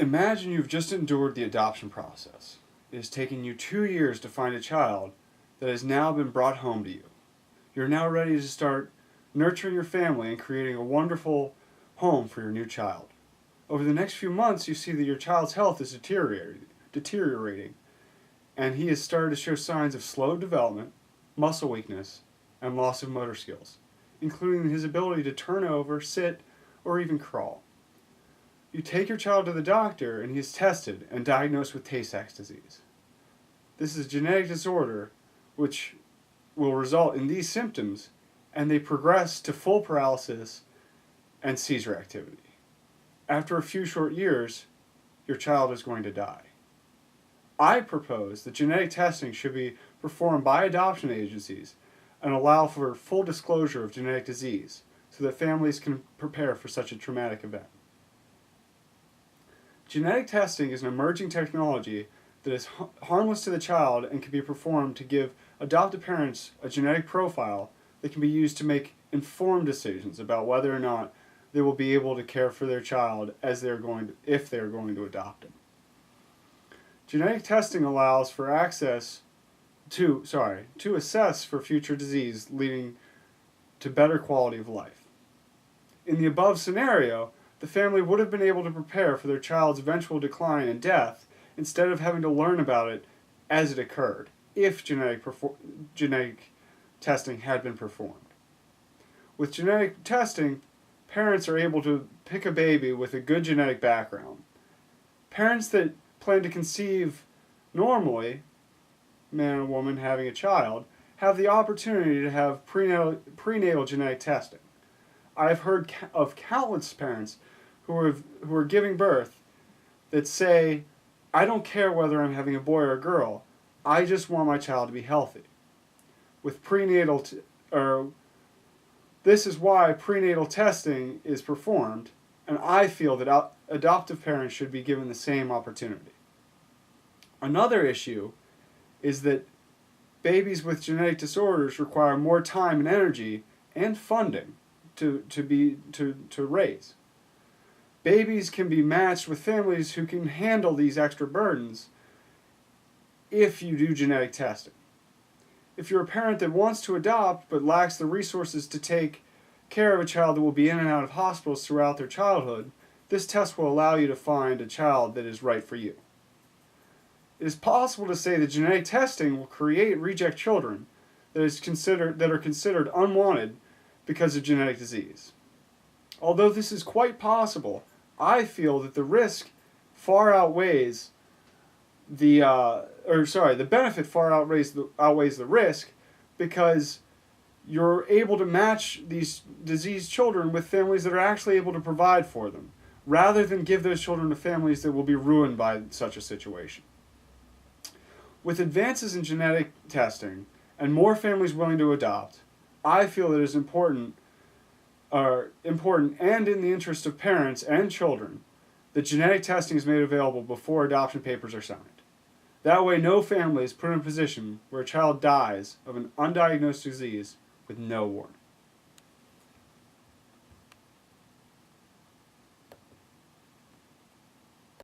Imagine you've just endured the adoption process. It has taken you 2 years to find a child that has now been brought home to you. You're now ready to start nurturing your family and creating a wonderful home for your new child. Over the next few months, you see that your child's health is deteriorating, and he has started to show signs of slow development, muscle weakness, and loss of motor skills, including his ability to turn over, sit, or even crawl. You take your child to the doctor, and he is tested and diagnosed with Tay-Sachs disease. This is a genetic disorder which will result in these symptoms, and they progress to full paralysis and seizure activity. After a few short years, your child is going to die. I propose that genetic testing should be performed by adoption agencies and allow for full disclosure of genetic disease so that families can prepare for such a traumatic event. Genetic testing is an emerging technology that is harmless to the child and can be performed to give adoptive parents a genetic profile that can be used to make informed decisions about whether or not they will be able to care for their child if they're going to adopt him. Genetic testing allows for to assess for future disease leading to better quality of life. In the above scenario, the family would have been able to prepare for their child's eventual decline and death instead of having to learn about it as it occurred, if genetic testing had been performed. With genetic testing, parents are able to pick a baby with a good genetic background. Parents that plan to conceive normally, man and woman having a child, have the opportunity to have prenatal genetic testing. I've heard of countless parents who are giving birth that say, I don't care whether I'm having a boy or a girl, I just want my child to be healthy. With this is why prenatal testing is performed, and I feel that adoptive parents should be given the same opportunity. Another issue is that babies with genetic disorders require more time and energy and funding to raise. Babies can be matched with families who can handle these extra burdens if you do genetic testing. If you're a parent that wants to adopt but lacks the resources to take care of a child that will be in and out of hospitals throughout their childhood, this test will allow you to find a child that is right for you. It is possible to say that genetic testing will create reject children that are considered unwanted because of genetic disease. Although this is quite possible, I feel that the risk far outweighs the benefit far outweighs the risk, because you're able to match these diseased children with families that are actually able to provide for them, rather than give those children to families that will be ruined by such a situation. With advances in genetic testing and more families willing to adopt, I feel it is important and in the interest of parents and children that genetic testing is made available before adoption papers are signed. That way, no family is put in a position where a child dies of an undiagnosed disease with no warning.